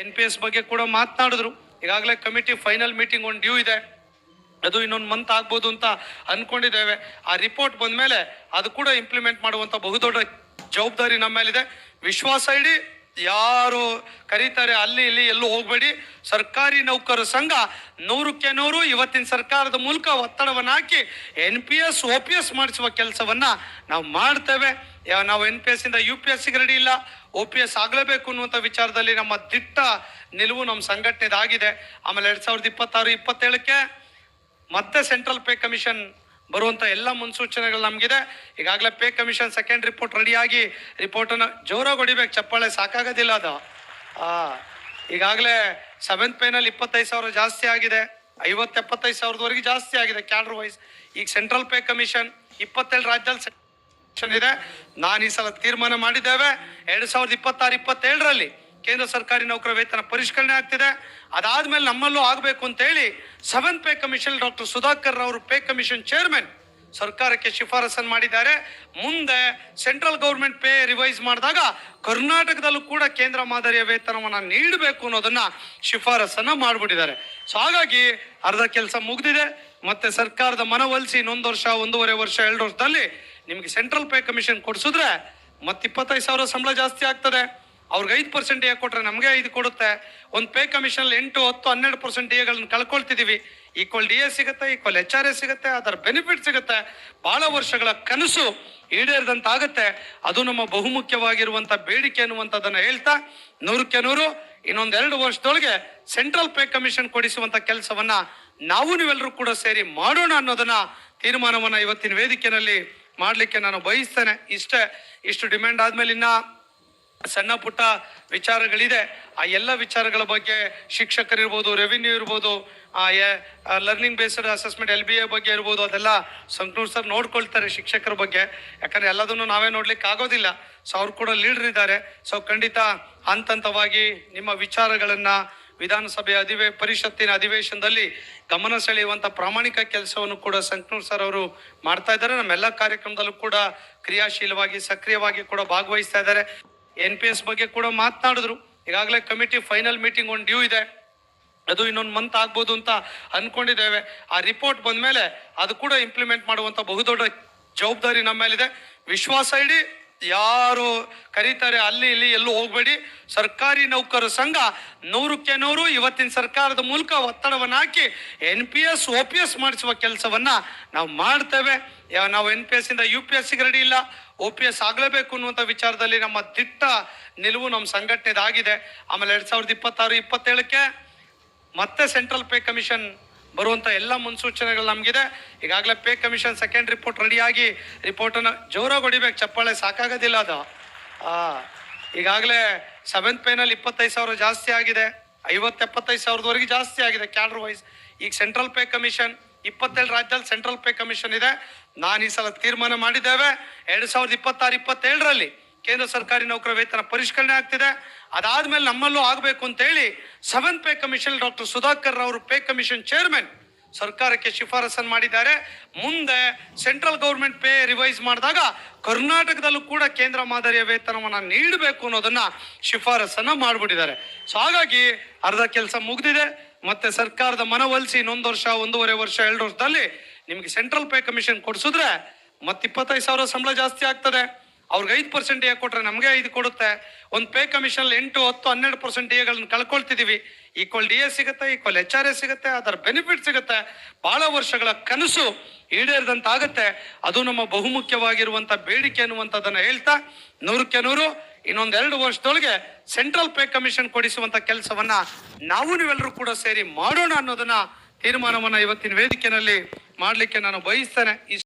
NPS ಬಗ್ಗೆ ಕೂಡ ಮಾತನಾಡಿದ್ರು. ಈಗಾಗಲೇ ಕಮಿಟಿ ಫೈನಲ್ ಮೀಟಿಂಗ್ ಒಂದು ಡ್ಯೂ ಇದೆ, ಅದು ಇನ್ನೊಂದು ಮಂತ್ ಆಗ್ಬೋದು ಅಂತ ಅನ್ಕೊಂಡಿದ್ದೇವೆ. ಆ ರಿಪೋರ್ಟ್ ಬಂದ ಮೇಲೆ ಅದು ಕೂಡ ಇಂಪ್ಲಿಮೆಂಟ್ ಮಾಡುವಂತ ಬಹುದೊಡ್ಡ ಜವಾಬ್ದಾರಿ ನಮ್ಮ ಮೇಲಿದೆ. ವಿಶ್ವಾಸ ಇಡಿ, ಯಾರು ಕರೀತಾರೆ ಅಲ್ಲಿ ಇಲ್ಲಿ ಎಲ್ಲೂ ಹೋಗ್ಬೇಡಿ. ಸರ್ಕಾರಿ ನೌಕರರ ಸಂಘ 100ಕ್ಕೆ 100 ಇವತ್ತಿನ ಸರ್ಕಾರದ ಮೂಲಕ ಒತ್ತಡವನ್ನು ಹಾಕಿ NPS OPS ಮಾಡಿಸುವ ಕೆಲಸವನ್ನ ನಾವು ಮಾಡ್ತೇವೆ. ನಾವು NPS ಇಂದ UPS ರೆಡಿ ಇಲ್ಲ, OPS ಆಗಲೇಬೇಕು ಅನ್ನುವಂಥ ವಿಚಾರದಲ್ಲಿ ನಮ್ಮ ದಿಟ್ಟ ನಿಲುವು ನಮ್ಮ ಸಂಘಟನೆದಾಗಿದೆ. ಆಮೇಲೆ 2026-27ಕ್ಕೆ ಮತ್ತೆ ಸೆಂಟ್ರಲ್ ಪೇ ಕಮಿಷನ್ ಬರುವಂತ ಎಲ್ಲ ಮುನ್ಸೂಚನೆಗಳು ನಮಗಿದೆ. ಈಗಾಗಲೇ ಪೇ ಕಮಿಷನ್ ಸೆಕೆಂಡ್ ರಿಪೋರ್ಟ್ ರೆಡಿಯಾಗಿ ರಿಪೋರ್ಟನ್ನು ಜೋರಾಗಿ ಹೊಡಿಬೇಕು, ಚಪ್ಪಾಳೆ ಸಾಕಾಗೋದಿಲ್ಲ ಅದು. ಈಗಾಗಲೇ 7th ಪೇನಲ್ಲಿ 25,000 ಜಾಸ್ತಿ ಆಗಿದೆ, 50-75 ಸಾವಿರದವರೆಗೆ ಜಾಸ್ತಿ ಆಗಿದೆ ಕ್ಯಾಡರ್ ವೈಸ್. ಈಗ ಸೆಂಟ್ರಲ್ ಪೇ ಕಮಿಷನ್ 27 ರಾಜ್ಯದಲ್ಲಿ ಇದೆ. ನಾನು ಈ ಸಲ ತೀರ್ಮಾನ ಮಾಡಿದ್ದೇವೆ, 2026-27ರಲ್ಲಿ ಕೇಂದ್ರ ಸರ್ಕಾರಿ ನೌಕರ ವೇತನ ಪರಿಷ್ಕರಣೆ ಆಗ್ತಿದೆ. ಅದಾದ್ಮೇಲೆ ನಮ್ಮಲ್ಲೂ ಆಗಬೇಕು ಅಂತ ಹೇಳಿ 7th pay commission doctor Sudhakar ಅವರು ಪೇ ಕಮಿಷನ್ ಚೇರ್ಮನ್ ಸರ್ಕಾರಕ್ಕೆ ಶಿಫಾರಸನ್ನು ಮಾಡಿದ್ದಾರೆ. ಮುಂದೆ ಸೆಂಟ್ರಲ್ ಗೌರ್ಮೆಂಟ್ ಪೇ ರಿವೈಸ್ ಮಾಡಿದಾಗ ಕರ್ನಾಟಕದಲ್ಲೂ ಕೂಡ ಕೇಂದ್ರ ಮಾದರಿಯ ವೇತನವನ್ನು ನೀಡಬೇಕು ಅನ್ನೋದನ್ನ ಶಿಫಾರಸನ್ನ ಮಾಡಿಬಿಟ್ಟಿದ್ದಾರೆ. ಸೊ ಹಾಗಾಗಿ ಅರ್ಧ ಕೆಲಸ ಮುಗಿದಿದೆ. ಮತ್ತೆ ಸರ್ಕಾರದ ಮನವೊಲಿಸಿ ಇನ್ನೊಂದು ವರ್ಷ, 1.5 ವರ್ಷ, 2 ವರ್ಷದಲ್ಲಿ ನಿಮಗೆ ಸೆಂಟ್ರಲ್ ಪೇ ಕಮಿಷನ್ ಕೊಡಿಸಿದ್ರೆ ಮತ್ತೆ 25,000 ಸಂಬಳ ಜಾಸ್ತಿ ಆಗ್ತದೆ. ಅವ್ರಿಗೆ 5% ಎ ಕೊಟ್ರೆ ನಮಗೆ 5 ಕೊಡುತ್ತೆ. ಒಂದು ಪೇ ಕಮಿಷನ್ 8, 10, 12% ಎಗಳನ್ನು ಕಳ್ಕೊಳ್ತಿದೀವಿ. ಈಕ್ವಲ್ DA ಸಿಗುತ್ತೆ, ಈಕ್ವಲ್ HRA ಸಿಗುತ್ತೆ, ಅದರ ಬೆನಿಫಿಟ್ ಸಿಗುತ್ತೆ. ಬಹಳ ವರ್ಷಗಳ ಕನಸು ಈಡೇರಿದಂತಾಗುತ್ತೆ. ಅದು ನಮ್ಮ ಬಹುಮುಖ್ಯವಾಗಿರುವಂತ ಬೇಡಿಕೆ ಅನ್ನುವಂಥದ್ದನ್ನ ಹೇಳ್ತಾ 100ಕ್ಕೆ 100 ಇನ್ನೊಂದು 2 ವರ್ಷದೊಳಗೆ ಸೆಂಟ್ರಲ್ ಪೇ ಕಮಿಷನ್ ಕೊಡಿಸುವಂತ ಕೆಲಸವನ್ನ ನೀವೆಲ್ಲರೂ ಕೂಡ ಸೇರಿ ಮಾಡೋಣ ಅನ್ನೋದನ್ನ ತೀರ್ಮಾನವನ್ನ ಇವತ್ತಿನ ವೇದಿಕೆಯಲ್ಲಿ ಮಾಡ್ಲಿಕ್ಕೆ ನಾನು ಬಯಸ್ತೇನೆ. ಇಷ್ಟು ಡಿಮ್ಯಾಂಡ್ ಆದ್ಮೇಲೆ ಇನ್ನ ಸಣ್ಣ ಪುಟ್ಟ ವಿಚಾರಗಳಿದೆ. ಆ ಎಲ್ಲ ವಿಚಾರಗಳ ಬಗ್ಗೆ ಶಿಕ್ಷಕರಿರ್ಬೋದು, ರೆವಿನ್ಯೂ ಇರ್ಬೋದು, ಲರ್ನಿಂಗ್ ಬೇಸ್ಡ್ ಅಸೆಸ್ಮೆಂಟ್ LBA ಬಗ್ಗೆ ಇರ್ಬೋದು, ಅದೆಲ್ಲ ಸಂಕನೂರ್ ಸರ್ ನೋಡ್ಕೊಳ್ತಾರೆ ಶಿಕ್ಷಕರ ಬಗ್ಗೆ. ಯಾಕಂದ್ರೆ ಎಲ್ಲದನ್ನು ನಾವೇ ನೋಡ್ಲಿಕ್ಕೆ ಆಗೋದಿಲ್ಲ. ಸೊ ಅವ್ರು ಕೂಡ ಲೀಡರ್ ಇದ್ದಾರೆ. ಸೊ ಖಂಡಿತ ಹಂತವಾಗಿ ನಿಮ್ಮ ವಿಚಾರಗಳನ್ನ ವಿಧಾನಸಭೆಯ ಪರಿಷತ್ತಿನ ಅಧಿವೇಶನದಲ್ಲಿ ಗಮನ ಸೆಳೆಯುವಂತ ಪ್ರಾಮಾಣಿಕ ಕೆಲಸವನ್ನು ಕೂಡ ಸಂಕನೂರ್ ಸರ್ ಅವರು ಮಾಡ್ತಾ ಇದ್ದಾರೆ. ನಮ್ಮೆಲ್ಲ ಕಾರ್ಯಕ್ರಮದಲ್ಲೂ ಕೂಡ ಕ್ರಿಯಾಶೀಲವಾಗಿ ಸಕ್ರಿಯವಾಗಿ ಕೂಡ ಭಾಗವಹಿಸ್ತಾ ಇದ್ದಾರೆ. NPS ಬಗ್ಗೆ ಕೂಡ ಮಾತನಾಡಿದ್ರು. ಈಗಾಗಲೇ ಕಮಿಟಿ ಫೈನಲ್ ಮೀಟಿಂಗ್ ಒಂದು ಡ್ಯೂ ಇದೆ, ಅದು ಇನ್ನೊಂದು ಮಂತ್ ಆಗ್ಬೋದು ಅಂತ ಅನ್ಕೊಂಡಿದ್ದೇವೆ. ಆ ರಿಪೋರ್ಟ್ ಬಂದ ಮೇಲೆ ಅದು ಕೂಡ ಇಂಪ್ಲಿಮೆಂಟ್ ಮಾಡುವಂತ ಬಹುದೊಡ್ಡ ಜವಾಬ್ದಾರಿ ನಮ್ಮ ಮೇಲಿದೆ. ವಿಶ್ವಾಸ ಇಡಿ, ಯಾರು ಕರೀತಾರೆ ಅಲ್ಲಿ ಇಲ್ಲಿ ಎಲ್ಲೂ ಹೋಗ್ಬೇಡಿ. ಸರ್ಕಾರಿ ನೌಕರರ ಸಂಘ 100ಕ್ಕೆ 100 ಇವತ್ತಿನ ಸರ್ಕಾರದ ಮೂಲಕ ಒತ್ತಡವನ್ನು ಹಾಕಿ NPS OPS ಮಾಡಿಸುವ ಕೆಲಸವನ್ನ ನಾವು ಮಾಡ್ತೇವೆ. ನಾವು NPS ಇಂದ UPS ರೆಡಿ ಇಲ್ಲ, OPS ಆಗಲೇಬೇಕು ಅನ್ನುವಂಥ ವಿಚಾರದಲ್ಲಿ ನಮ್ಮ ದಿಟ್ಟ ನಿಲುವು ನಮ್ಮ ಸಂಘಟನೆದಾಗಿದೆ. ಆಮೇಲೆ 2026-27ಕ್ಕೆ ಮತ್ತೆ ಸೆಂಟ್ರಲ್ ಪೇ ಕಮಿಷನ್ ಬರುವಂತ ಎಲ್ಲ ಮುನ್ಸೂಚನೆಗಳು ನಮಗಿದೆ. ಈಗಾಗಲೇ ಪೇ ಕಮಿಷನ್ ಸೆಕೆಂಡ್ ರಿಪೋರ್ಟ್ ರೆಡಿಯಾಗಿ ರಿಪೋರ್ಟನ್ನು ಜೋರಾಗಿ ಹೊಡಿಬೇಕು, ಚಪ್ಪಾಳೆ ಸಾಕಾಗೋದಿಲ್ಲ ಅದು. ಈಗಾಗಲೇ 7th ಪೇನಲ್ಲಿ 25,000 ಜಾಸ್ತಿ ಆಗಿದೆ, 50-75 ಸಾವಿರದವರೆಗೆ ಜಾಸ್ತಿ ಆಗಿದೆ ಕ್ಯಾಡರ್ ವೈಸ್. ಈಗ ಸೆಂಟ್ರಲ್ ಪೇ ಕಮಿಷನ್ 27 ರಾಜ್ಯದಲ್ಲಿ ಸೆಂಟ್ರಲ್ ಪೇ ಕಮಿಷನ್ ಇದೆ. ನಾನು ಈ ಸಲ ತೀರ್ಮಾನ ಮಾಡಿದ್ದೇವೆ, 2026-27ರಲ್ಲಿ ಕೇಂದ್ರ ಸರ್ಕಾರಿ ನೌಕರ ವೇತನ ಪರಿಷ್ಕರಣೆ ಆಗ್ತಿದೆ. ಅದಾದ್ಮೇಲೆ ನಮ್ಮಲ್ಲೂ ಆಗಬೇಕು ಅಂತ ಹೇಳಿ 7th pay commission doctor Sudhakar ಅವರು ಪೇ ಕಮಿಷನ್ ಚೇರ್ಮನ್ ಸರ್ಕಾರಕ್ಕೆ ಶಿಫಾರಸನ್ನು ಮಾಡಿದ್ದಾರೆ. ಮುಂದೆ ಸೆಂಟ್ರಲ್ ಗೌರ್ಮೆಂಟ್ ಪೇ ರಿವೈಸ್ ಮಾಡಿದಾಗ ಕರ್ನಾಟಕದಲ್ಲೂ ಕೂಡ ಕೇಂದ್ರ ಮಾದರಿಯ ವೇತನವನ್ನ ನೀಡಬೇಕು ಅನ್ನೋದನ್ನ ಶಿಫಾರಸನ್ನ ಮಾಡಿಬಿಟ್ಟಿದ್ದಾರೆ. ಸೊ ಹಾಗಾಗಿ ಅರ್ಧ ಕೆಲಸ ಮುಗಿದಿದೆ. ಮತ್ತೆ ಸರ್ಕಾರದ ಮನವೊಲಿಸಿ ಇನ್ನೊಂದು ವರ್ಷ, 1.5 ವರ್ಷ, 2 ವರ್ಷದಲ್ಲಿ ನಿಮಗೆ ಸೆಂಟ್ರಲ್ ಪೇ ಕಮಿಷನ್ ಕೊಡಿಸಿದ್ರೆ ಮತ್ತೆ 25,000 ಸಂಬಳ ಜಾಸ್ತಿ ಆಗ್ತದೆ. ಅವ್ರಿಗೆ 5% ಎ ಕೊಟ್ರೆ ನಮಗೆ 5 ಕೊಡುತ್ತೆ. ಒಂದು ಪೇ ಕಮಿಷನ್ 8, 10, 12% ಎಗಳನ್ನು ಕಳ್ಕೊಳ್ತಿದೀವಿ. ಈಕ್ವಲ್ DA ಸಿಗುತ್ತೆ, ಈಕ್ವಲ್ HRA ಸಿಗುತ್ತೆ, ಅದರ ಬೆನಿಫಿಟ್ ಸಿಗುತ್ತೆ. ಬಹಳ ವರ್ಷಗಳ ಕನಸು ಈಡೇರಿದಂತಾಗುತ್ತೆ. ಅದು ನಮ್ಮ ಬಹುಮುಖ್ಯವಾಗಿರುವಂತ ಬೇಡಿಕೆ ಅನ್ನುವಂಥದ್ದನ್ನ ಹೇಳ್ತಾ 100ಕ್ಕೆ 100 ಇನ್ನೊಂದು 2 ವರ್ಷದೊಳಗೆ ಸೆಂಟ್ರಲ್ ಪೇ ಕಮಿಷನ್ ಕೊಡಿಸುವಂತ ಕೆಲಸವನ್ನ ನೀವೆಲ್ಲರೂ ಕೂಡ ಸೇರಿ ಮಾಡೋಣ ಅನ್ನೋದನ್ನ ತೀರ್ಮಾನವನ್ನ ಇವತ್ತಿನ ವೇದಿಕೆಯಲ್ಲಿ ಮಾಡ್ಲಿಕ್ಕೆ ನಾನು ಬಯಸ್ತೇನೆ.